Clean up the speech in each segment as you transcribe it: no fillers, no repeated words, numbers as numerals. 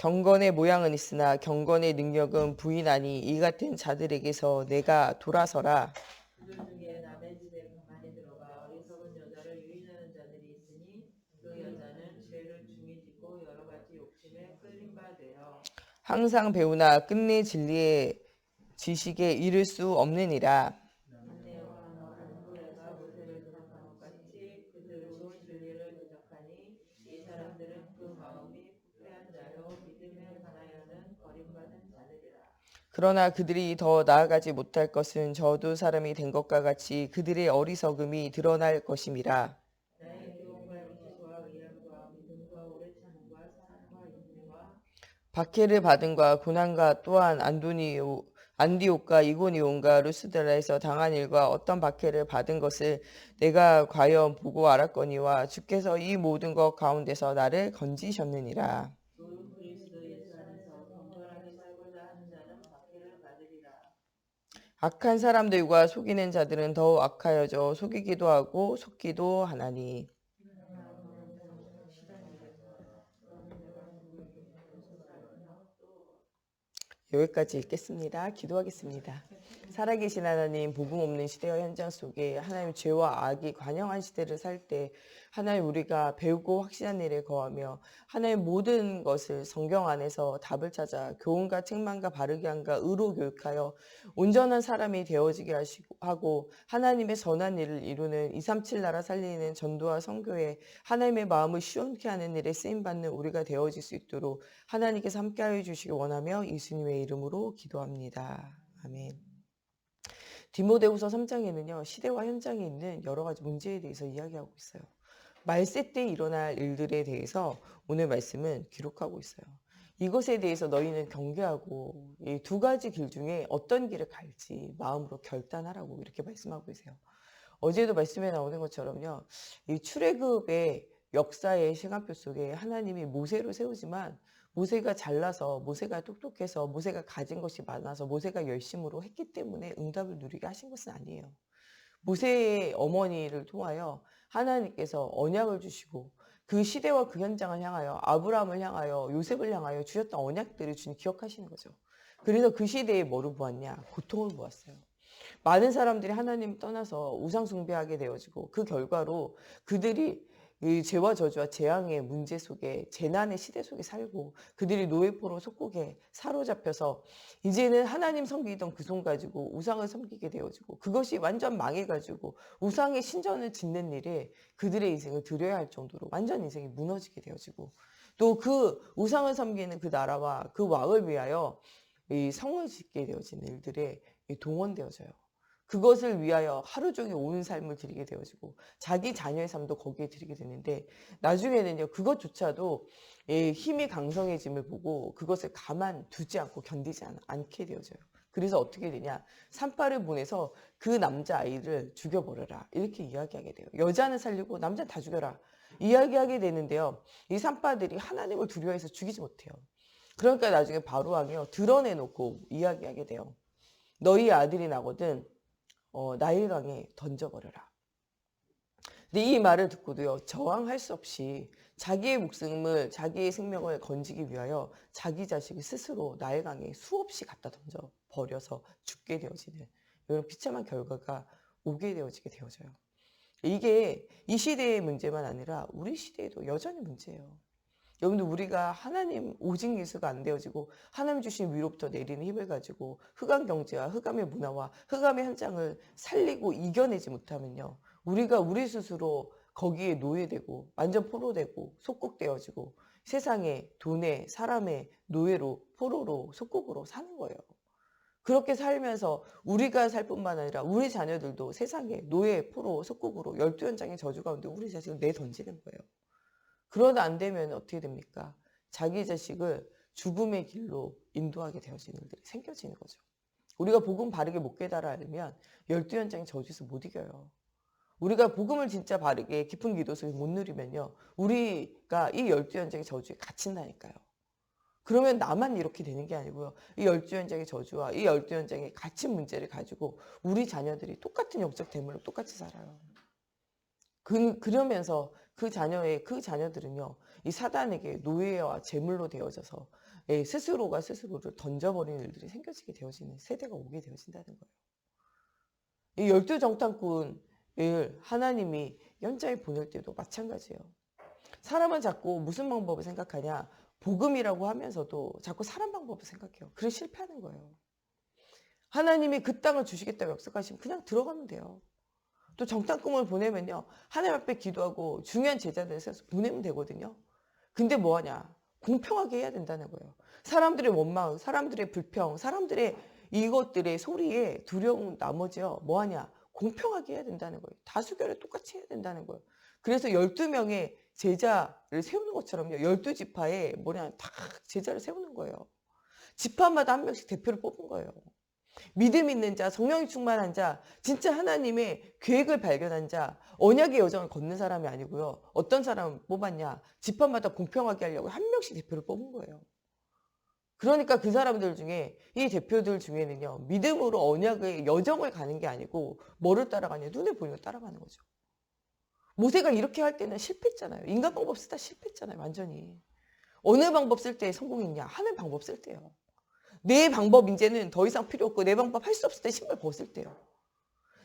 경건의 모양은 있으나 경건의 능력은 부인하니 이 같은 자들에게서 내가 돌아서라. 그들 중에 남의 집에 가만히 들어가 어리석은 여자를 유인하는 자들이 있으니 그 여자는 죄를 중히 짓고 여러 가지 욕심에 끌린 바 되어 항상 배우나 끝내 진리의 지식에 이를 수 없느니라. 안내와 안고레가 모세를 대적한 것 같이 그들도 진리를 대적하니 이 사람들은 그 마음이 부패한 자요 믿음에 관하여는 버림받은 자들이라. 그러나 그들이 더 나아가지 못할 것은 저도 사람이 된 것과 같이 그들의 어리석음이 드러날 것임이라. 나의 교훈과 인치와 의함과 믿음과 오래 참음과 사랑과 인내와 박해를 받은과 고난과 또한 안디옥과 이고니온과 루스드라에서 당한 일과 어떤 박해를 받은 것을 내가 과연 보고 알았거니와 주께서 이 모든 것 가운데서 나를 건지셨느니라. 또 그리스도 예수 안에서 경건하게 살고자 하는 자는 박해를 받으리라. 악한 사람들과 속이는 자들은 더욱 악하여져 속이기도 하고 속기도 하나니. 여기까지 읽겠습니다. 기도하겠습니다. 살아계신 하나님, 복음 없는 시대와 현장 속에 하나님 죄와 악이 관영한 시대를 살 때 하나님 우리가 배우고 확신한 일에 거하며 하나님 모든 것을 성경 안에서 답을 찾아 교훈과 책망과 바르게 함과 의로 교육하여 온전한 사람이 되어지게 하고 하나님의 선한 일을 이루는 237 나라 살리는 전도와 선교에 하나님의 마음을 시원케 하는 일에 쓰임받는 우리가 되어질 수 있도록 하나님께서 함께하여 주시기 원하며 예수님의 이름으로 기도합니다. 아멘. 디모데후서 3장에는요. 시대와 현장에 있는 여러 가지 문제에 대해서 이야기하고 있어요. 말세 때 일어날 일들에 대해서 오늘 말씀은 기록하고 있어요. 이것에 대해서 너희는 경계하고 이 두 가지 길 중에 어떤 길을 갈지 마음으로 결단하라고 이렇게 말씀하고 계세요. 어제도 말씀에 나오는 것처럼요. 이 출애굽의 역사의 시간표 속에 하나님이 모세를 세우지만 모세가 잘나서 모세가 똑똑해서 모세가 가진 것이 많아서 모세가 열심으로 했기 때문에 응답을 누리게 하신 것은 아니에요. 모세의 어머니를 통하여 하나님께서 언약을 주시고 그 시대와 그 현장을 향하여 아브라함을 향하여 요셉을 향하여 주셨던 언약들을 주님 기억하시는 거죠. 그래서 그 시대에 뭐를 보았냐? 고통을 보았어요. 많은 사람들이 하나님 떠나서 우상 숭배하게 되어지고 그 결과로 그들이 이 죄와 저주와 재앙의 문제 속에 재난의 시대 속에 살고 그들이 노예포로 속국에 사로잡혀서 이제는 하나님 섬기던 그 손 가지고 우상을 섬기게 되어지고 그것이 완전 망해가지고 우상의 신전을 짓는 일에 그들의 인생을 들여야 할 정도로 완전 인생이 무너지게 되어지고 또 그 우상을 섬기는 그 나라와 그 왕을 위하여 이 성을 짓게 되어지는 일들에 동원되어져요. 그것을 위하여 하루 종일 온 삶을 드리게 되어지고 자기 자녀의 삶도 거기에 드리게 되는데 나중에는요 그것조차도 힘이 강성해짐을 보고 그것을 가만두지 않고 견디지 않게 되어져요. 그래서 어떻게 되냐 산파를 보내서 그 남자아이를 죽여버려라 이렇게 이야기하게 돼요. 여자는 살리고 남자는 다 죽여라 이야기하게 되는데요. 이 산파들이 하나님을 두려워해서 죽이지 못해요. 그러니까 나중에 바로왕이요 드러내놓고 이야기하게 돼요. 너희 아들이 나거든 나일강에 던져버려라. 근데 이 말을 듣고도요 저항할 수 없이 자기의 목숨을 자기의 생명을 건지기 위하여 자기 자식을 스스로 나일강에 수없이 갖다 던져버려서 죽게 되어지는 이런 비참한 결과가 오게 되어지게 되어져요. 이게 이 시대의 문제만 아니라 우리 시대에도 여전히 문제예요. 여러분들 우리가 하나님 오직 예수가 안 되어지고 하나님 주신 위로부터 내리는 힘을 가지고 흑암 경제와 흑암의 문화와 흑암의 현장을 살리고 이겨내지 못하면요. 우리가 우리 스스로 거기에 노예되고 완전 포로되고 속국되어지고 세상에 돈에 사람의 노예로 포로로 속국으로 사는 거예요. 그렇게 살면서 우리가 살 뿐만 아니라 우리 자녀들도 세상에 노예, 포로, 속국으로 12연장의 저주 가운데 우리 자식을 내던지는 거예요. 그러다 안 되면 어떻게 됩니까? 자기 자식을 죽음의 길로 인도하게 되어지는 일들이 생겨지는 거죠. 우리가 복음 바르게 못 깨달아 알면 12연장의 저주에서 못 이겨요. 우리가 복음을 진짜 바르게 깊은 기도 속에 못 누리면요. 우리가 이 12연장의 저주에 갇힌다니까요. 그러면 나만 이렇게 되는 게 아니고요. 이 12연장의 저주와 이 12연장의 갇힌 문제를 가지고 우리 자녀들이 똑같은 영적 대물로 똑같이 살아요. 그러면서 그 자녀들은요, 이 사단에게 노예와 제물로 되어져서 예, 스스로가 스스로를 던져버리는 일들이 생겨지게 되어지는 세대가 오게 되어진다는 거예요. 이 12정탐꾼을 하나님이 연자에 보낼 때도 마찬가지예요. 사람은 자꾸 무슨 방법을 생각하냐? 복음이라고 하면서도 자꾸 사람 방법을 생각해요. 그래서 실패하는 거예요. 하나님이 그 땅을 주시겠다고 약속하시면 그냥 들어가면 돼요. 또 정탐꾼을 보내면요. 하나님 앞에 기도하고 중요한 제자들을 세워서 보내면 되거든요. 근데 뭐하냐? 공평하게 해야 된다는 거예요. 사람들의 원망, 사람들의 불평, 사람들의 이것들의 소리에 두려운 나머지요. 뭐하냐? 공평하게 해야 된다는 거예요. 다수결에 똑같이 해야 된다는 거예요. 그래서 12명의 제자를 세우는 것처럼요. 12지파에 딱 제자를 세우는 거예요. 지파마다 한 명씩 대표를 뽑은 거예요. 믿음 있는 자, 성령이 충만한 자, 진짜 하나님의 계획을 발견한 자, 언약의 여정을 걷는 사람이 아니고요. 어떤 사람을 뽑았냐? 지파마다 공평하게 하려고 한 명씩 대표를 뽑은 거예요. 그러니까 그 사람들 중에 이 대표들 중에는요. 믿음으로 언약의 여정을 가는 게 아니고 뭐를 따라가냐? 눈에 보이는 걸 따라가는 거죠. 모세가 이렇게 할 때는 실패했잖아요. 인간 방법 쓰다 실패했잖아요. 완전히. 어느 방법 쓸 때 성공했냐? 하는 방법 쓸 때요. 내 방법 이제는 더 이상 필요 없고 내 방법 할 수 없을 때 신발 벗을 때요.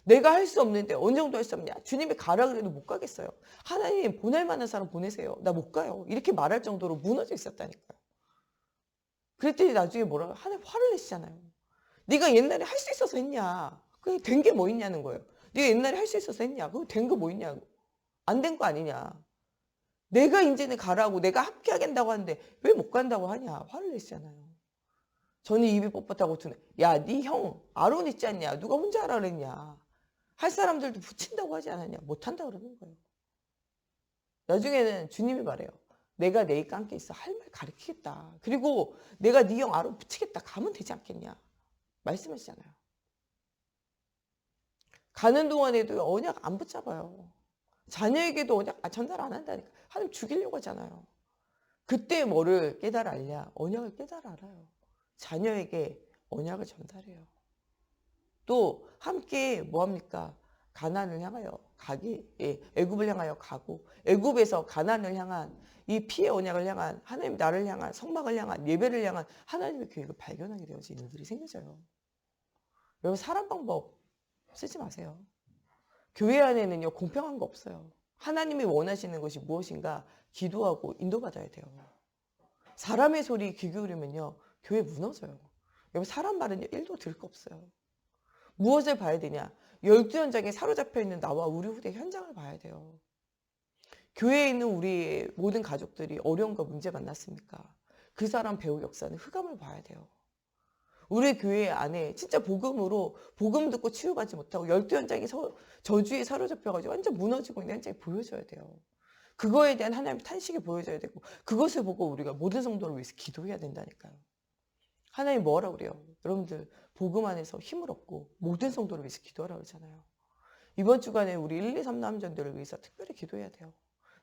내가 할 수 없는데 어느 정도 할 수 없냐? 주님이 가라 그래도 못 가겠어요. 하나님 보낼 만한 사람 보내세요. 나 못 가요. 이렇게 말할 정도로 무너져 있었다니까요. 그랬더니 나중에 뭐라고? 하나님 화를 내시잖아요. 네가 옛날에 할 수 있어서 했냐? 그게 된 게 뭐 있냐는 거예요. 네가 옛날에 할 수 있어서 했냐? 그거 된 거 뭐 있냐고. 안 된 거 아니냐? 내가 이제는 가라고 내가 함께 하겠다고 하는데 왜 못 간다고 하냐? 화를 내시잖아요. 저는 입이 뻣뻣하고 두네. 야, 네 형 아론 있지 않냐? 누가 혼자 하라 그랬냐? 할 사람들도 붙인다고 하지 않았냐? 못한다 그러는 거예요. 나중에는 주님이 말해요. 내가 네가 함께 있어. 할 말 가르치겠다. 그리고 내가 네 형 아론 붙이겠다. 가면 되지 않겠냐? 말씀하시잖아요. 가는 동안에도 언약 안 붙잡아요. 자녀에게도 언약 전달 안 한다니까. 하나님 죽이려고 하잖아요. 그때 뭐를 깨달아 알냐? 언약을 깨달아 알아요. 자녀에게 언약을 전달해요. 또 함께 뭐합니까? 가나안을 향하여 가기, 애굽을 향하여 가고 애굽에서 가나안을 향한 이 피의 언약을 향한 하나님 나를 향한 성막을 향한 예배를 향한 하나님의 계획을 발견하게 되어지는 일들이 생겨져요. 여러분 사람 방법 쓰지 마세요. 교회 안에는요 공평한 거 없어요. 하나님이 원하시는 것이 무엇인가 기도하고 인도받아야 돼요. 사람의 소리 귀 기울이면요 교회 무너져요. 여러분 사람 말은 1도 들을 거 없어요. 무엇을 봐야 되냐? 12현장에 사로잡혀 있는 나와 우리 후대 현장을 봐야 돼요. 교회에 있는 우리 모든 가족들이 어려움과 문제 만났습니까? 그 사람 배우 역사는 흑암을 봐야 돼요. 우리 교회 안에 진짜 복음으로 복음 듣고 치유받지 못하고 12현장이 저주에 사로잡혀가지고 완전 무너지고 있는 현장이 보여줘야 돼요. 그거에 대한 하나님의 탄식이 보여줘야 되고 그것을 보고 우리가 모든 성도를 위해서 기도해야 된다니까요. 하나님 뭐라고 그래요? 여러분들 복음 안에서 힘을 얻고 모든 성도를 위해서 기도하라고 그러잖아요. 이번 주간에 우리 1, 2, 3남전들을 위해서 특별히 기도해야 돼요.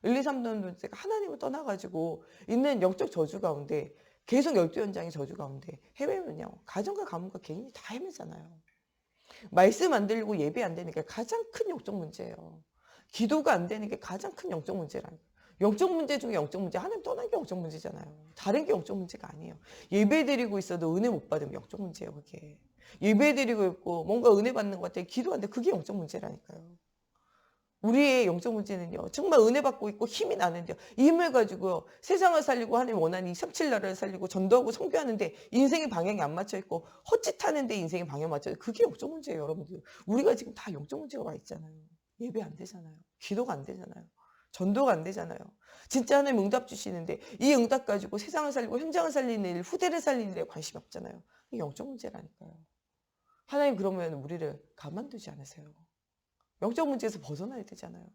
1, 2, 3남전들가 하나님을 떠나가지고 있는 영적 저주 가운데 계속 12현장의 저주 가운데 헤매면요. 가정과 가문과 개인이 다 헤매잖아요. 말씀 안 들리고 예배 안 되는 게 가장 큰 영적 문제예요. 기도가 안 되는 게 가장 큰 영적 문제라니까요. 영적 문제 중에 영적 문제, 하나님 떠난 게 영적 문제잖아요. 다른 게 영적 문제가 아니에요. 예배 드리고 있어도 은혜 못 받으면 영적 문제예요, 그게. 예배 드리고 있고 뭔가 은혜 받는 것 같아 기도하는데 그게 영적 문제라니까요. 우리의 영적 문제는요. 정말 은혜 받고 있고 힘이 나는데요. 이 힘을 가지고 세상을 살리고 하나님 원하는 237 나라를 살리고 전도하고 선교하는데 인생의 방향이 안 맞춰 있고 헛짓하는데 인생의 방향 맞춰 있고 그게 영적 문제예요, 여러분들. 우리가 지금 다 영적 문제가 와 있잖아요. 예배 안 되잖아요. 기도가 안 되잖아요. 전도가 안 되잖아요. 진짜 하나님 응답 주시는데 이 응답 가지고 세상을 살리고 현장을 살리는 일, 후대를 살리는 일에 관심이 없잖아요. 이게 영적 문제라니까요. 하나님 그러면 우리를 가만두지 않으세요. 영적 문제에서 벗어나야 되잖아요.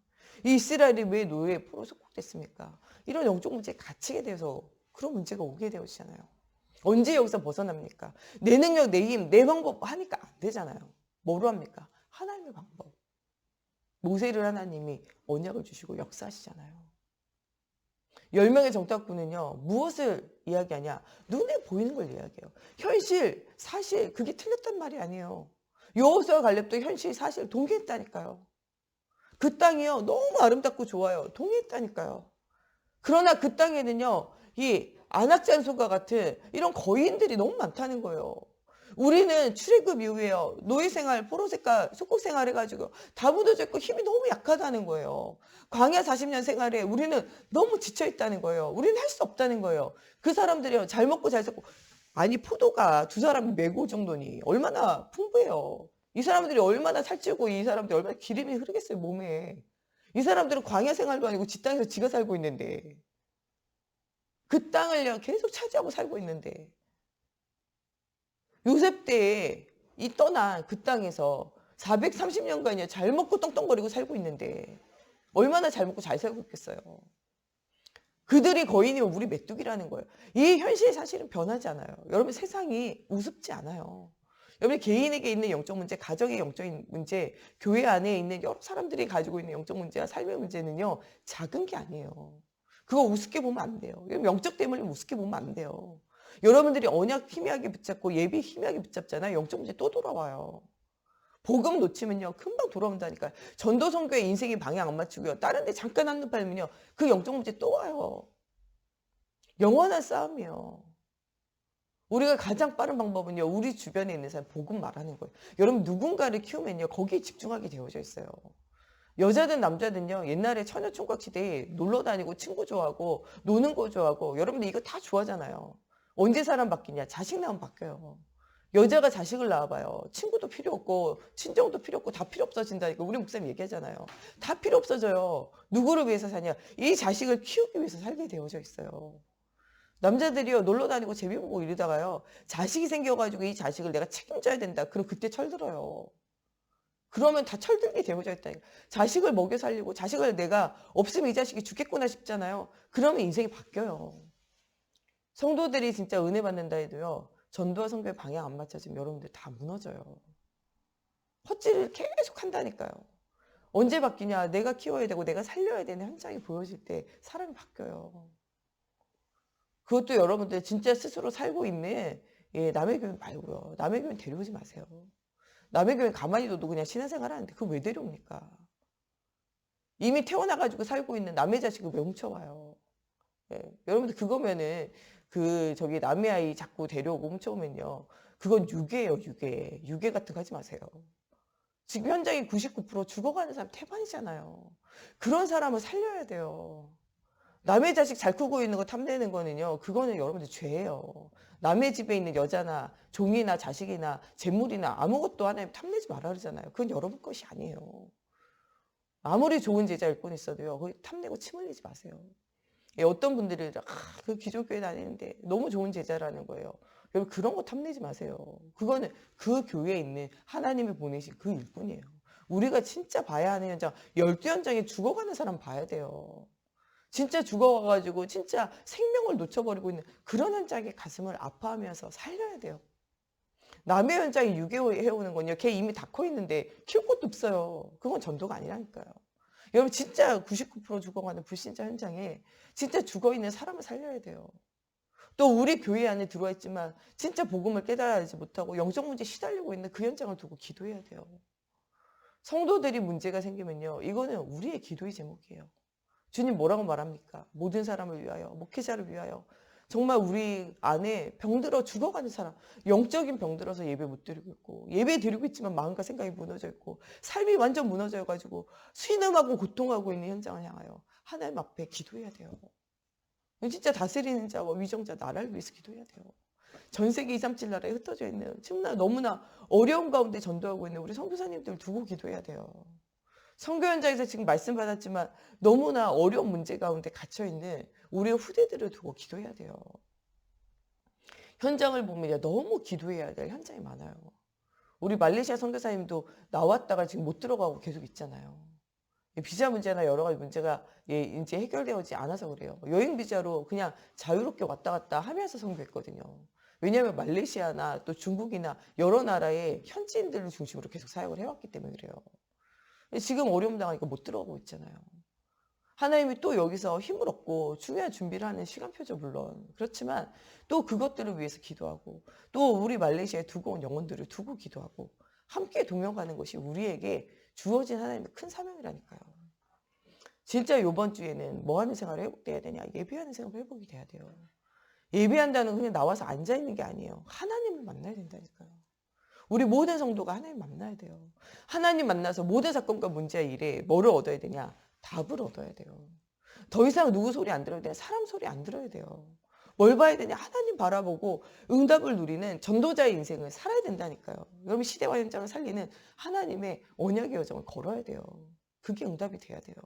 이 이스라엘이 왜 노예의 포로 속국됐습니까? 이런 영적 문제에 갇히게 돼서 그런 문제가 오게 되었잖아요. 언제 여기서 벗어납니까? 내 능력, 내 힘, 내 방법 하니까 안 되잖아요. 뭐로 합니까? 하나님의 방법. 모세를 하나님이 언약을 주시고 역사하시잖아요. 10명의 정탐꾼은요. 무엇을 이야기하냐? 눈에 보이는 걸 이야기해요. 현실, 사실 그게 틀렸단 말이 아니에요. 여호수아 갈렙도 현실, 사실 동의했다니까요. 그 땅이요. 너무 아름답고 좋아요. 동의했다니까요. 그러나 그 땅에는요. 이 안악잔소가 같은 이런 거인들이 너무 많다는 거예요. 우리는 출애굽 이후에요. 노예생활, 포로생활, 속국생활 해가지고 다 무너져 있고 힘이 너무 약하다는 거예요. 광야 40년 생활에 우리는 너무 지쳐있다는 거예요. 우리는 할 수 없다는 거예요. 그 사람들이요. 잘 먹고 잘 살고. 아니 포도가 두 사람이 메고 정도니 얼마나 풍부해요. 이 사람들이 얼마나 살찌고 이 사람들이 얼마나 기름이 흐르겠어요 몸에. 이 사람들은 광야 생활도 아니고 지 땅에서 지가 살고 있는데 그 땅을 계속 차지하고 살고 있는데 요셉 때에 이 떠난 그 땅에서 430년간이요 잘 먹고 떵떵거리고 살고 있는데 얼마나 잘 먹고 잘 살고 있겠어요. 그들이 거인이면 우리 메뚜기라는 거예요. 이 현실 사실은 변하지 않아요. 여러분 세상이 우습지 않아요. 여러분 개인에게 있는 영적 문제, 가정의 영적인 문제, 교회 안에 있는 여러 사람들이 가지고 있는 영적 문제와 삶의 문제는요 작은 게 아니에요. 그거 우습게 보면 안 돼요. 영적 때문에 우습게 보면 안 돼요. 여러분들이 언약 희미하게 붙잡고 예비 희미하게 붙잡잖아요. 영적 문제 또 돌아와요. 복음 놓치면요 금방 돌아온다니까요. 전도 선교의 인생이 방향 안 맞추고요. 다른 데 잠깐 한눈 팔면요 그 영적 문제 또 와요. 영원한 싸움이에요. 우리가 가장 빠른 방법은요 우리 주변에 있는 사람 복음 말하는 거예요. 여러분 누군가를 키우면요 거기에 집중하게 되어져 있어요. 여자든 남자든요 옛날에 처녀총각 시대에 놀러 다니고 친구 좋아하고 노는 거 좋아하고 여러분들 이거 다 좋아하잖아요. 언제 사람 바뀌냐? 자식 낳으면 바뀌어요. 여자가 자식을 낳아봐요. 친구도 필요 없고 친정도 필요 없고 다 필요 없어진다니까 우리 목사님 얘기하잖아요. 다 필요 없어져요. 누구를 위해서 사냐? 이 자식을 키우기 위해서 살게 되어져 있어요. 남자들이요 놀러 다니고 재미 보고 이러다가요 자식이 생겨가지고 이 자식을 내가 책임져야 된다. 그럼 그때 철들어요. 그러면 다 철들게 되어져 있다니까. 자식을 먹여 살리고 자식을 내가 없으면 이 자식이 죽겠구나 싶잖아요. 그러면 인생이 바뀌어요. 성도들이 진짜 은혜 받는다 해도요. 전도와 선교의 방향 안 맞춰지면 여러분들 다 무너져요. 헛질을 계속 한다니까요. 언제 바뀌냐. 내가 키워야 되고 내가 살려야 되는 현장이 보여질 때 사람이 바뀌어요. 그것도 여러분들 진짜 스스로 살고 있는 남의 교회 말고요. 남의 교회 데려오지 마세요. 남의 교회 가만히 둬도 그냥 신앙생활 하는데 그거 왜 데려옵니까? 이미 태어나가지고 살고 있는 남의 자식을 왜 훔쳐와요? 여러분들 그거면은 저기 남의 아이 자꾸 데려오고 훔쳐오면요. 그건 유괴예요, 유괴. 유괴 같은 거 하지 마세요. 지금 현장이 99% 죽어가는 사람 태반이잖아요. 그런 사람을 살려야 돼요. 남의 자식 잘 크고 있는 거 탐내는 거는요. 그거는 여러분들 죄예요. 남의 집에 있는 여자나 종이나 자식이나 재물이나 아무것도 하나님 탐내지 말아 그러잖아요. 그건 여러분 것이 아니에요. 아무리 좋은 제자일 뿐 있어도요. 거기 탐내고 침 흘리지 마세요. 어떤 분들이 그 기독교회 다니는데 너무 좋은 제자라는 거예요. 여러분 그런 거 탐내지 마세요. 그거는 그 교회에 있는 하나님이 보내신 그 일뿐이에요. 우리가 진짜 봐야 하는 현장, 12현장에 죽어가는 사람 봐야 돼요. 진짜 죽어가가지고 진짜 생명을 놓쳐버리고 있는 그런 현장에 가슴을 아파하면서 살려야 돼요. 남의 현장에 유괴해오는 건요. 걔 이미 다 커 있는데 키울 것도 없어요. 그건 전도가 아니라니까요. 여러분 진짜 99% 죽어가는 불신자 현장에 진짜 죽어있는 사람을 살려야 돼요. 또 우리 교회 안에 들어와 있지만 진짜 복음을 깨달아야지 못하고 영적 문제에 시달리고 있는 그 현장을 두고 기도해야 돼요. 성도들이 문제가 생기면요. 이거는 우리의 기도의 제목이에요. 주님 뭐라고 말합니까? 모든 사람을 위하여, 목회자를 위하여. 정말 우리 안에 병들어 죽어가는 사람, 영적인 병들어서 예배 못 드리고 있고 예배 드리고 있지만 마음과 생각이 무너져 있고 삶이 완전 무너져가지고 신음하고 고통하고 있는 현장을 향하여 하나님 앞에 기도해야 돼요. 진짜 다스리는 자와 위정자 나라를 위해서 기도해야 돼요. 전 세계 237 나라에 흩어져 있는 정말 너무나 어려운 가운데 전도하고 있는 우리 선교사님들 두고 기도해야 돼요. 선교 현장에서 지금 말씀 받았지만 너무나 어려운 문제 가운데 갇혀있는 우리의 후대들을 두고 기도해야 돼요. 현장을 보면 너무 기도해야 될 현장이 많아요. 우리 말레이시아 선교사님도 나왔다가 지금 못 들어가고 계속 있잖아요. 비자 문제나 여러 가지 문제가 이제 해결되지 않아서 그래요. 여행 비자로 그냥 자유롭게 왔다 갔다 하면서 선교했거든요. 왜냐하면 말레이시아나 또 중국이나 여러 나라의 현지인들을 중심으로 계속 사역을 해왔기 때문에 그래요. 지금 어려움 당하니까 못 들어가고 있잖아요. 하나님이 또 여기서 힘을 얻고 중요한 준비를 하는 시간표죠 물론. 그렇지만 또 그것들을 위해서 기도하고 또 우리 말레이시아에 두고 온 영혼들을 두고 기도하고 함께 동역하는 것이 우리에게 주어진 하나님의 큰 사명이라니까요. 진짜 이번 주에는 뭐 하는 생활을 회복돼야 되냐? 예배하는 생활 회복이 돼야 돼요. 예배한다는 건 그냥 나와서 앉아있는 게 아니에요. 하나님을 만나야 된다니까요. 우리 모든 성도가 하나님 만나야 돼요. 하나님 만나서 모든 사건과 문제와 일에 뭐를 얻어야 되냐? 답을 얻어야 돼요. 더 이상 누구 소리 안 들어야 되냐? 사람 소리 안 들어야 돼요. 뭘 봐야 되냐? 하나님 바라보고 응답을 누리는 전도자의 인생을 살아야 된다니까요. 여러분 시대와 현장을 살리는 하나님의 언약의 여정을 걸어야 돼요. 그게 응답이 돼야 돼요.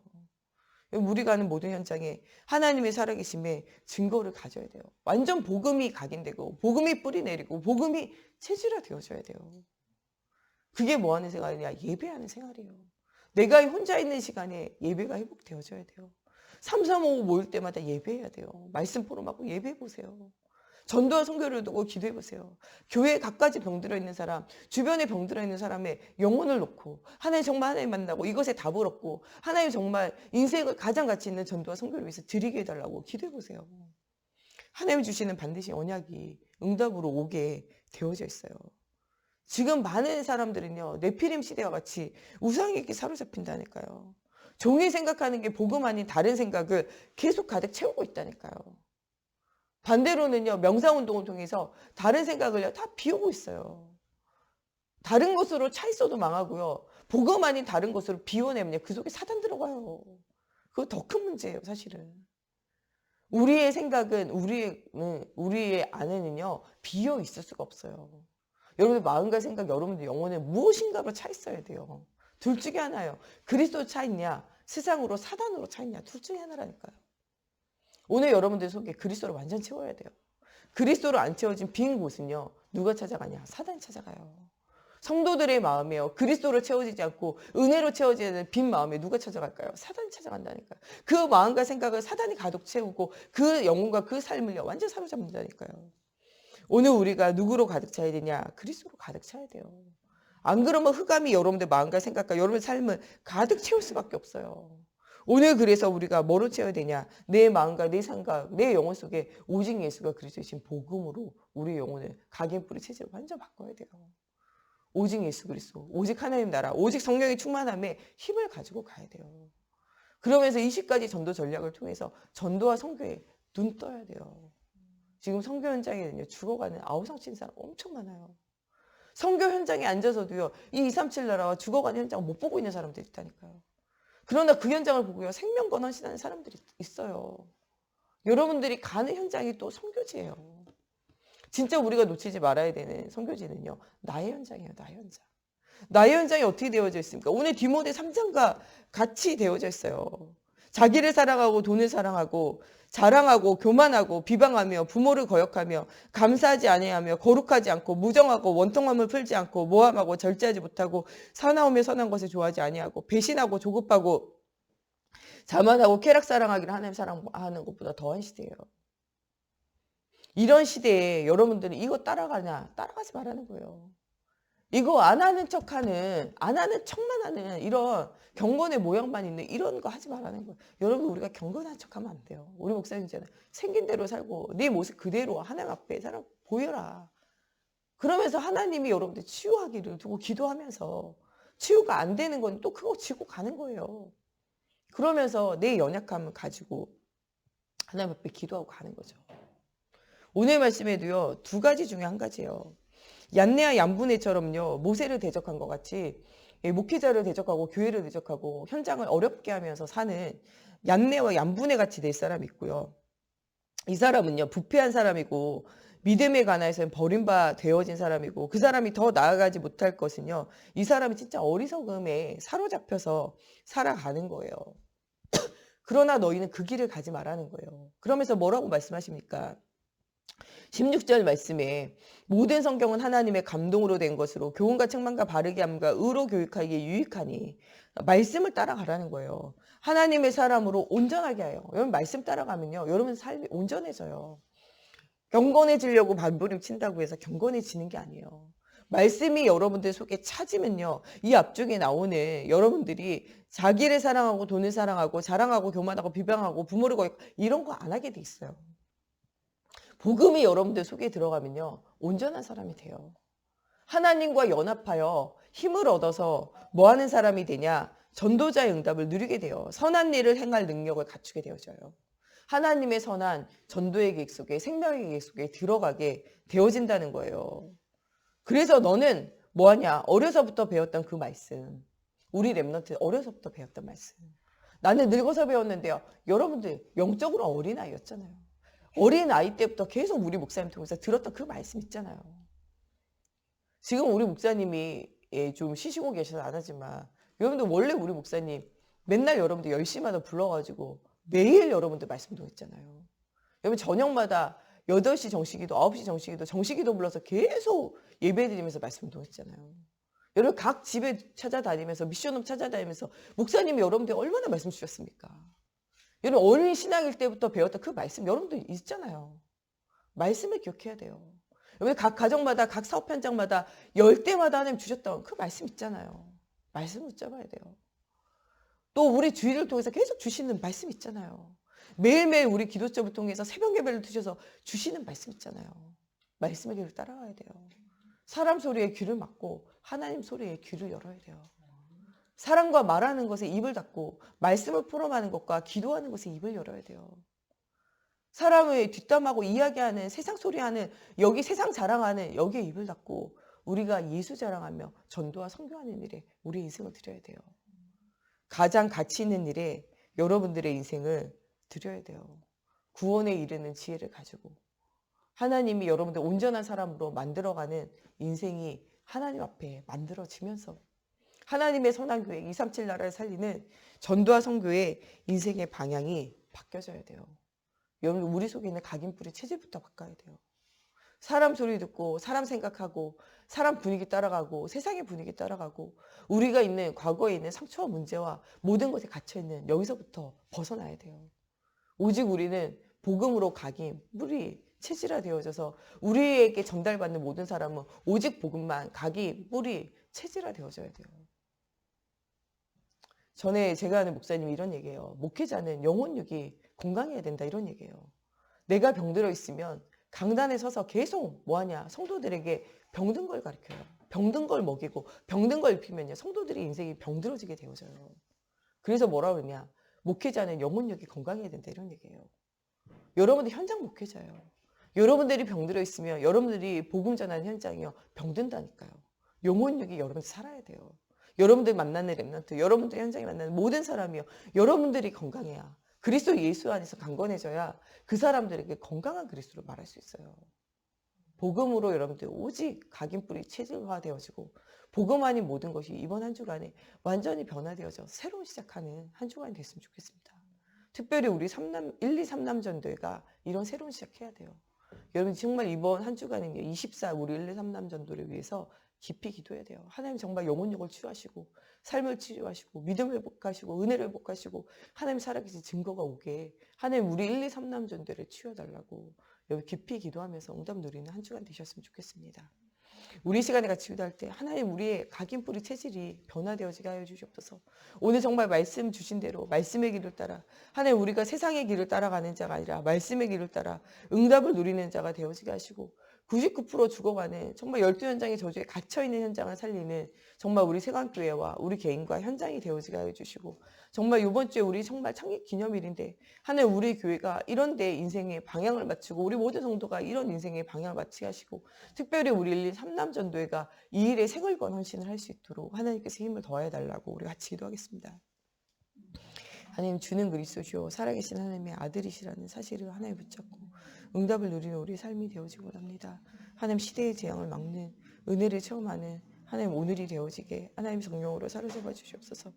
우리가 아는 모든 현장에 하나님의 살아계심에 증거를 가져야 돼요. 완전 복음이 각인되고 복음이 뿌리 내리고 복음이 체질화 되어져야 돼요. 그게 뭐 하는 생활이냐? 예배하는 생활이에요. 내가 혼자 있는 시간에 예배가 회복되어져야 돼요. 335 모일 때마다 예배해야 돼요. 말씀 포럼하고 예배해 보세요. 전도와 선교를 두고 기도해 보세요. 교회에 갖가지 병들어 있는 사람, 주변에 병들어 있는 사람의 영혼을 놓고 하나님 정말 하나님 만나고 이것에 답을 얻고 하나님 정말 인생을 가장 가치 있는 전도와 선교를 위해서 드리게 해달라고 기도해 보세요. 하나님 주시는 반드시 언약이 응답으로 오게 되어져 있어요. 지금 많은 사람들은요, 네피림 시대와 같이 우상에게 사로잡힌다니까요. 종이 생각하는 게 복음 아닌 다른 생각을 계속 가득 채우고 있다니까요. 반대로는요, 명상운동을 통해서 다른 생각을요, 다 비우고 있어요. 다른 것으로 차 있어도 망하고요. 복음 아닌 다른 것으로 비워내면요, 그 속에 사단 들어가요. 그거 더 큰 문제예요, 사실은. 우리의 생각은, 우리의 안에는요, 비어 있을 수가 없어요. 여러분들 마음과 생각, 여러분들 영혼에 무엇인가로 차 있어야 돼요. 둘 중에 하나예요. 그리스도 차 있냐, 세상으로 사단으로 차 있냐, 둘 중에 하나라니까요. 오늘 여러분들 속에 그리스도를 완전 채워야 돼요. 그리스도로 안 채워진 빈 곳은요, 누가 찾아가냐? 사단이 찾아가요. 성도들의 마음에요, 그리스도로 채워지지 않고 은혜로 채워지는 빈 마음에 누가 찾아갈까요? 사단이 찾아간다니까요. 그 마음과 생각을 사단이 가득 채우고 그 영혼과 그 삶을요, 완전 사로잡는다니까요. 오늘 우리가 누구로 가득 차야 되냐? 그리스도로 가득 차야 돼요. 안 그러면 흑암이 여러분들 마음과 생각과 여러분의 삶을 가득 채울 수밖에 없어요. 오늘 그래서 우리가 뭐로 채워야 되냐? 내 마음과 내 생각, 내 영혼 속에 오직 예수가 그리스도이신 복음으로 우리 영혼을 각인뿌리 체질을 완전 바꿔야 돼요. 오직 예수 그리스도, 오직 하나님 나라, 오직 성령의 충만함에 힘을 가지고 가야 돼요. 그러면서 20가지 전도 전략을 통해서 전도와 선교에 눈 떠야 돼요. 지금 선교 현장에는요, 죽어가는 아우성친 사람 엄청 많아요. 선교 현장에 앉아서도요, 이 237 나라와 죽어가는 현장을 못 보고 있는 사람들이 있다니까요. 그러나 그 현장을 보고요, 생명권 헌신하는 사람들이 있어요. 여러분들이 가는 현장이 또 선교지예요. 진짜 우리가 놓치지 말아야 되는 선교지는요, 나의 현장이에요. 나의 현장. 나의 현장이 어떻게 되어져 있습니까? 오늘 디모데 3장과 같이 되어져 있어요. 자기를 사랑하고 돈을 사랑하고 자랑하고 교만하고 비방하며 부모를 거역하며 감사하지 아니하며 거룩하지 않고 무정하고 원통함을 풀지 않고 모함하고 절제하지 못하고 사나우며 선한 것을 좋아하지 아니하고 배신하고 조급하고 자만하고 쾌락 사랑하기를 하나님 사랑하는 것보다 더한 시대예요. 이런 시대에 여러분들은 이거 따라가냐? 따라가지 말라는 거예요. 이거 안 하는 척하는, 안 하는 척만 하는 이런 경건의 모양만 있는 이런 거 하지 말라는 거예요. 여러분, 우리가 경건한 척하면 안 돼요. 우리 목사님처럼 생긴 대로 살고 네 모습 그대로 하나님 앞에 사람 보여라. 그러면서 하나님이 여러분들 치유하기를 두고 기도하면서 치유가 안 되는 건 또 그거 지고 가는 거예요. 그러면서 내 연약함을 가지고 하나님 앞에 기도하고 가는 거죠. 오늘 말씀에도요, 두 가지 중에 한 가지예요. 얀네와 얀분해처럼요, 모세를 대적한 것 같이 목회자를 대적하고 교회를 대적하고 현장을 어렵게 하면서 사는 얀네와 얀분해 같이 될 사람이 있고요. 이 사람은요, 부패한 사람이고 믿음에 관해서는 버림바 되어진 사람이고 그 사람이 더 나아가지 못할 것은요, 이 사람이 진짜 어리석음에 사로잡혀서 살아가는 거예요. 그러나 너희는 그 길을 가지 말라는 거예요. 그러면서 뭐라고 말씀하십니까? 16절 말씀에 모든 성경은 하나님의 감동으로 된 것으로 교훈과 책망과 바르게 함과 의로 교육하기에 유익하니 말씀을 따라가라는 거예요. 하나님의 사람으로 온전하게 해요. 여러분 말씀 따라가면요, 여러분 삶이 온전해져요. 경건해지려고 발버림 친다고 해서 경건해지는 게 아니에요. 말씀이 여러분들 속에 차지면요, 이 앞쪽에 나오는 여러분들이 자기를 사랑하고 돈을 사랑하고 자랑하고 교만하고 비방하고 부모를 거역 이런 거 안 하게 돼 있어요. 복음이 여러분들 속에 들어가면요, 온전한 사람이 돼요. 하나님과 연합하여 힘을 얻어서 뭐 하는 사람이 되냐? 전도자의 응답을 누리게 돼요. 선한 일을 행할 능력을 갖추게 되어져요. 하나님의 선한 전도의 계획 속에 생명의 계획 속에 들어가게 되어진다는 거예요. 그래서 너는 뭐하냐? 어려서부터 배웠던 그 말씀. 우리 랩런트 어려서부터 배웠던 말씀. 나는 늙어서 배웠는데요. 여러분들 영적으로 어린아이였잖아요. 어린아이 때부터 계속 우리 목사님 통해서 들었던 그 말씀 있잖아요. 지금 우리 목사님이 좀 쉬시고 계셔서 안 하지만 여러분들 원래 우리 목사님 맨날 여러분들 10시마다 불러가지고 매일 여러분들 말씀도 했잖아요. 여러분 저녁마다 8시 정식기도 9시 정식기도 정식기도 불러서 계속 예배드리면서 말씀도 했잖아요. 여러분 각 집에 찾아다니면서 미션홈 찾아다니면서 목사님이 여러분들 얼마나 말씀 주셨습니까? 여러분 어린 신앙일 때부터 배웠던 그 말씀 여러분들 있잖아요. 말씀을 기억해야 돼요. 여러분 각 가정마다 각 사업 현장마다 열 때마다 하나님 주셨던 그 말씀 있잖아요. 말씀 붙잡아야 돼요. 또 우리 주일을 통해서 계속 주시는 말씀 있잖아요. 매일매일 우리 기도점을 통해서 새벽 예배를 드셔서 주시는 말씀 있잖아요. 말씀의 길을 따라가야 돼요. 사람 소리에 귀를 막고 하나님 소리에 귀를 열어야 돼요. 사람과 말하는 것에 입을 닫고 말씀을 포럼하는 것과 기도하는 것에 입을 열어야 돼요. 사람을 뒷담하고 이야기하는 세상 소리하는 여기 세상 자랑하는 여기에 입을 닫고 우리가 예수 자랑하며 전도와 선교하는 일에 우리 인생을 드려야 돼요. 가장 가치 있는 일에 여러분들의 인생을 드려야 돼요. 구원에 이르는 지혜를 가지고 하나님이 여러분들 온전한 사람으로 만들어가는 인생이 하나님 앞에 만들어지면서 하나님의 선한 교회 237 나라를 살리는 전도와 선교의 인생의 방향이 바뀌어져야 돼요. 여러분 우리 속에 있는 각인뿌리 체질부터 바꿔야 돼요. 사람 소리 듣고 사람 생각하고 사람 분위기 따라가고 세상의 분위기 따라가고 우리가 있는 과거에 있는 상처와 문제와 모든 것에 갇혀있는 여기서부터 벗어나야 돼요. 오직 우리는 복음으로 각인, 뿌리, 체질화되어져서 우리에게 전달받는 모든 사람은 오직 복음만 각인, 뿌리, 체질화되어져야 돼요. 전에 제가 아는 목사님이 이런 얘기해요. 목회자는 영혼육이 건강해야 된다 이런 얘기해요. 내가 병들어 있으면 강단에 서서 계속 뭐하냐 성도들에게 병든 걸 가르쳐요. 병든 걸 먹이고 병든 걸 입히면요 성도들의 인생이 병들어지게 되어져요. 그래서 뭐라 그러냐 목회자는 영혼력이 건강해야 된다 이런 얘기예요. 여러분들 현장 목회자예요. 여러분들이 병들어 있으면 여러분들이 복음 전하는 현장이요 병든다니까요. 영혼력이 여러분들 살아야 돼요. 여러분들 만나는 랩런트, 여러분들 현장에 만나는 모든 사람이요 여러분들이 건강해야 그리스도 예수 안에서 강건해져야 그 사람들에게 건강한 그리스도를 말할 수 있어요. 복음으로 여러분들 오직 각인뿌리 체질화되어지고 복음 아닌 모든 것이 이번 한 주간에 완전히 변화되어져 새로운 시작하는 한 주간이 됐으면 좋겠습니다. 특별히 우리 1, 2, 3남 전도회가 이런 새로운 시작해야 돼요. 여러분 정말 이번 한 주간은요 24 우리 1, 2, 3남 전도를 위해서 깊이 기도해야 돼요. 하나님 정말 영혼력을 치유하시고 삶을 치유하시고 믿음을 회복하시고 은혜를 회복하시고 하나님 살아계신 증거가 오게 하나님 우리 1, 2, 3남 전도를 치유해달라고 여기 깊이 기도하면서 응답 누리는 한 주간 되셨으면 좋겠습니다. 우리 시간에 같이 기도할 때 하나님 우리의 각인뿌리 체질이 변화되어지게 하여 주시옵소서. 오늘 정말 말씀 주신 대로 말씀의 길을 따라 하나님 우리가 세상의 길을 따라가는 자가 아니라 말씀의 길을 따라 응답을 누리는 자가 되어지게 하시고 99% 죽어가는 정말 12현장의 저주에 갇혀있는 현장을 살리는 정말 우리 세관교회와 우리 개인과 현장이 되어지게 해주시고 정말 이번 주에 우리 정말 창립 기념일인데 하나님 우리 교회가 이런 데 인생의 방향을 맞추고 우리 모든 성도가 이런 인생의 방향을 맞추게 하시고 특별히 우리 1, 2, 3남 전도회가 이 일에 생을 건 헌신을 할 수 있도록 하나님께서 힘을 더해달라고 우리 같이 기도하겠습니다. 하나님 주는 그리스도시오 살아계신 하나님의 아들이시라는 사실을 하나님 붙잡고 응답을 누리는 우리의 삶이 되어지고 합니다. 하나님 시대의 재앙을 막는 은혜를 체험하는 하나님 오늘이 되어지게 하나님 성령으로 사로잡아 주시옵소서.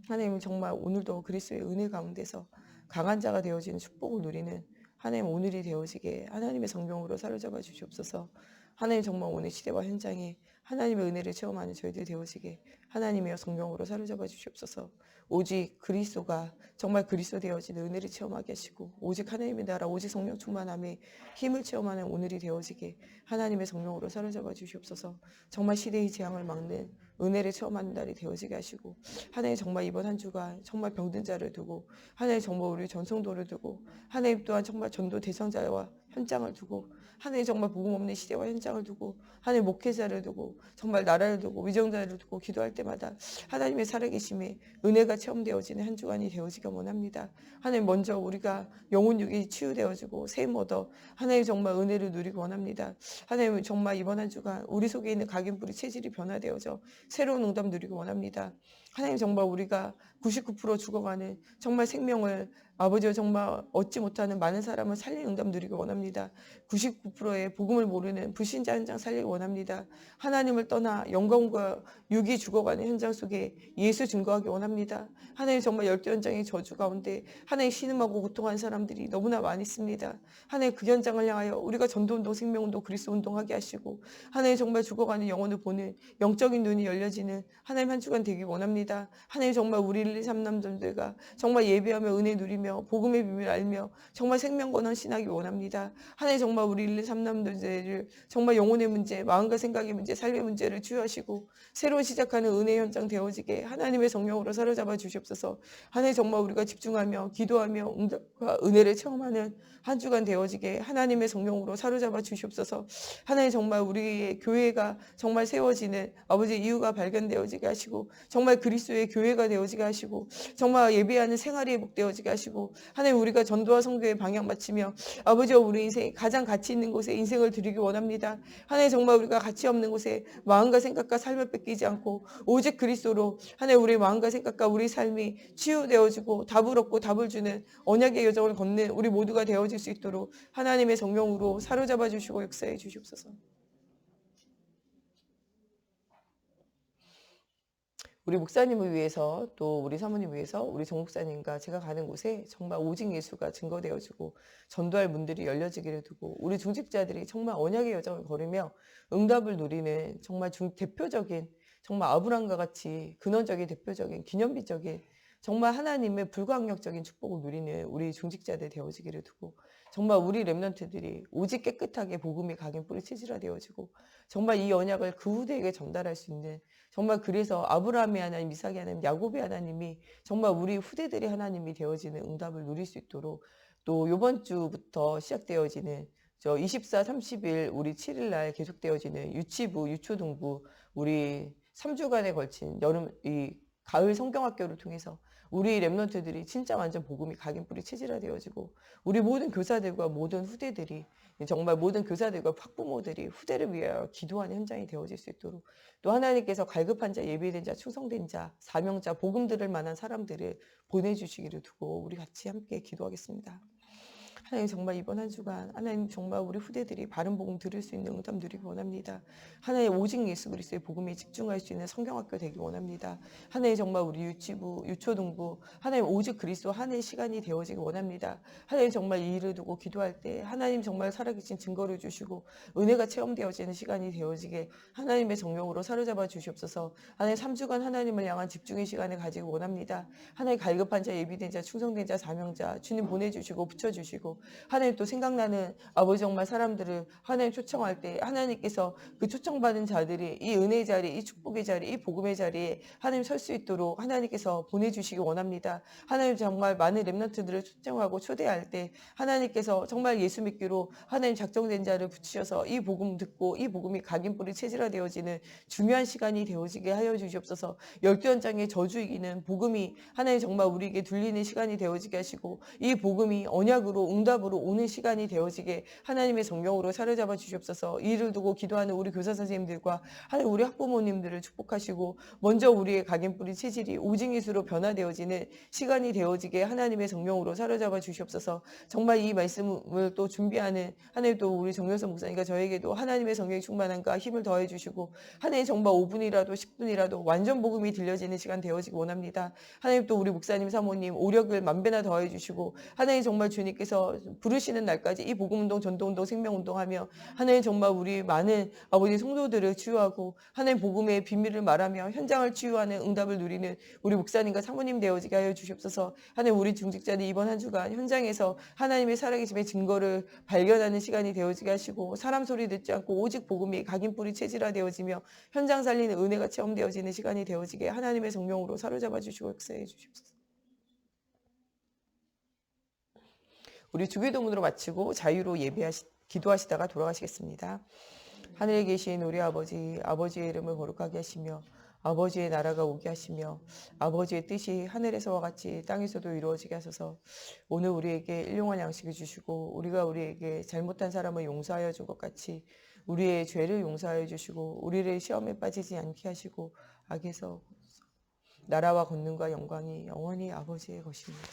하나님 정말 오늘도 그리스도의 은혜 가운데서 강한 자가 되어지는 축복을 누리는 하나님 오늘이 되어지게 하나님의 성령으로 사로잡아 주시옵소서. 하나님 정말 오늘 시대와 현장에 하나님의 은혜를 체험하는 저희들이 되어지게 하나님의 성령으로 사로잡아 주시옵소서. 오직 그리스도가 정말 그리스도 되어지는 은혜를 체험하게 하시고 오직 하나님의 나라 오직 성령 충만함에 힘을 체험하는 오늘이 되어지게 하나님의 성령으로 사로잡아 주시옵소서. 정말 시대의 재앙을 막는 은혜를 체험하는 날이 되어지게 하시고 하나님 정말 이번 한 주간 정말 병든 자를 두고 하나님 정말 우리 전성도를 두고 하나님 또한 정말 전도 대상자와 현장을 두고 하나님 정말 복음 없는 시대와 현장을 두고 하나님 목회자를 두고 정말 나라를 두고 위정자를 두고 기도할 때마다 하나님의 살아계심에 은혜가 체험되어지는 한 주간이 되어지길 원합니다. 하나님 먼저 우리가 영혼 육이 치유되어지고 샘 얻어 하나님 정말 은혜를 누리기 원합니다. 하나님 정말 이번 한 주간 우리 속에 있는 각인뿌리 체질이 변화되어져 새로운 응답 누리기 원합니다. 하나님 정말 우리가 99% 죽어가는 정말 생명을 아버지와 정말 얻지 못하는 많은 사람을 살리는 응답 누리기 원합니다. 99%의 복음을 모르는 불신자 현장 살리기 원합니다. 하나님을 떠나 영광과 육이 죽어가는 현장 속에 예수 증거하기 원합니다. 하나님 정말 열두 현장의 저주 가운데 하나님 신음하고 고통하는 사람들이 너무나 많이 있습니다. 하나님 그 현장을 향하여 우리가 전도운동, 생명운동, 그리스도 운동하게 하시고 하나님 정말 죽어가는 영혼을 보는 영적인 눈이 열려지는 하나님 한 주간 되기 원합니다. 하나님 정말 우리 1, 2, 3남들과 정말 예배하며 은혜 누리며 복음의 비밀을 알며 정말 생명건원 신하기 원합니다. 하나님 정말 우리 1, 2, 3남들을 정말 영혼의 문제, 마음과 생각의 문제, 삶의 문제를 치유하시고 새로 시작하는 은혜 현장 되어지게 하나님의 성령으로 사로잡아 주시옵소서. 하나님 정말 우리가 집중하며 기도하며 응답과 은혜를 체험하는 한 주간 되어지게 하나님의 성령으로 사로잡아 주시옵소서. 하나님 정말 우리의 교회가 정말 세워지는 아버지 이유가 발견되어지게 하시고 정말 그리스도의 교회가 되어지게 하시고 정말 예배하는 생활이 회복되어지게 하시고 하나님 우리가 전도와 선교의 방향 맞추며 아버지와 우리 인생 가장 가치 있는 곳에 인생을 드리기 원합니다. 하나님 정말 우리가 가치 없는 곳에 마음과 생각과 삶을 뺏기지 않고 오직 그리스도로 하나님 우리의 마음과 생각과 우리 삶이 치유되어지고 답을 얻고 답을 주는 언약의 여정을 걷는 우리 모두가 되어질 수 있도록 하나님의 성령으로 사로잡아 주시고 역사해 주시옵소서. 우리 목사님을 위해서 또 우리 사모님 위해서 우리 정 목사님과 제가 가는 곳에 정말 오직 예수가 증거되어지고 전도할 문들이 열려지기를 두고 우리 중직자들이 정말 언약의 여정을 걸으며 응답을 누리는 정말 대표적인 정말 아브람과 같이 근원적인 대표적인 기념비적인 정말 하나님의 불가항력적인 축복을 누리는 우리 중직자들 되어지기를 두고 정말 우리 렘넌트들이 오직 깨끗하게 복음이 각인 뿌리 체질화되어지고 정말 이 언약을 그 후대에게 전달할 수 있는 정말 그래서 아브라함의 하나님, 이삭의 하나님, 야곱의 하나님이 정말 우리 후대들이 하나님이 되어지는 응답을 누릴 수 있도록 또 이번 주부터 시작되어지는 24, 30일 우리 7일 날 계속되어지는 유치부, 유초등부 우리 3주간에 걸친 여름 이 가을 성경학교를 통해서 우리 렘넌트들이 진짜 완전 복음이 각인 뿌리 체질화되어지고 우리 모든 교사들과 모든 후대들이 정말 모든 교사들과 학부모들이 후대를 위하여 기도하는 현장이 되어질 수 있도록 또 하나님께서 갈급한 자, 예비된 자, 충성된 자, 사명자, 복음 들을 만한 사람들을 보내주시기를 두고 우리 같이 함께 기도하겠습니다. 하나님 정말 이번 한 주간 하나님 정말 우리 후대들이 바른 복음 들을 수 있는 응답 누리기 원합니다. 하나님 오직 예수 그리스도의 복음에 집중할 수 있는 성경학교 되기 원합니다. 하나님 정말 우리 유치부, 유초등부 하나님 오직 그리스도 하나의 시간이 되어지기 원합니다. 하나님 정말 이 일을 두고 기도할 때 하나님 정말 살아계신 증거를 주시고 은혜가 체험되어지는 시간이 되어지게 하나님의 정령으로 사로잡아 주시옵소서. 하나님 3주간 하나님을 향한 집중의 시간을 가지기 원합니다. 하나님 갈급한 자, 예비된 자, 충성된 자, 사명자 주님 보내주시고 붙여주시고 하나님 또 생각나는 아버지 정말 사람들을 하나님 초청할 때 하나님께서 그 초청받은 자들이 이 은혜의 자리, 이 축복의 자리, 이 복음의 자리에 하나님 설 수 있도록 하나님께서 보내주시기 원합니다. 하나님 정말 많은 렘넌트들을 초청하고 초대할 때 하나님께서 정말 예수 믿기로 하나님 작정된 자를 붙이셔서 이 복음 듣고 이 복음이 각인 뿌리 체질화되어지는 중요한 시간이 되어지게 하여 주시옵소서. 열두 현장의 저주 이기는 복음이 하나님 정말 우리에게 들리는 시간이 되어지게 하시고 이 복음이 언약으로 응답으로 오는 시간이 되어지게 하나님의 성령으로 사로잡아 주시옵소서. 이를 두고 기도하는 우리 교사 선생님들과 하나님 우리 학부모님들을 축복하시고 먼저 우리의 각인 뿌리 체질이 오직 예수로 변화되어지는 시간이 되어지게 하나님의 성령으로 사로잡아 주시옵소서. 정말 이 말씀을 또 준비하는 하나님 또 우리 정효선 목사님과 저에게도 하나님의 성령의 충만함과 힘을 더해 주시고 하나님 정말 5분이라도 10분이라도 완전 복음이 들려지는 시간 되어지기 원합니다. 하나님 또 우리 목사님 사모님 오력을 만배나 더해 주시고 하나님 정말 주님께서 부르시는 날까지 이 복음운동, 전도운동, 생명운동하며 하나님 정말 우리 많은 아버지 성도들을 치유하고 하나님 복음의 비밀을 말하며 현장을 치유하는 응답을 누리는 우리 목사님과 사모님 되어지게 하여 주시옵소서. 하나님 우리 중직자들이 이번 한 주간 현장에서 하나님의 살아계심의 증거를 발견하는 시간이 되어지게 하시고 사람 소리 듣지 않고 오직 복음이 각인 뿌리 체질화되어지며 현장 살리는 은혜가 체험되어지는 시간이 되어지게 하나님의 성령으로 사로잡아 주시고 역사해 주시옵소서. 우리 주기도문으로 마치고 자유로 기도하시다가 돌아가시겠습니다. 하늘에 계신 우리 아버지, 아버지의 이름을 거룩하게 하시며 아버지의 나라가 오게 하시며 아버지의 뜻이 하늘에서와 같이 땅에서도 이루어지게 하소서. 오늘 우리에게 일용할 양식을 주시고 우리가 우리에게 잘못한 사람을 용서하여 준 것 같이 우리의 죄를 용서하여 주시고 우리를 시험에 빠지지 않게 하시고 악에서 나라와 권능과 영광이 영원히 아버지의 것입니다.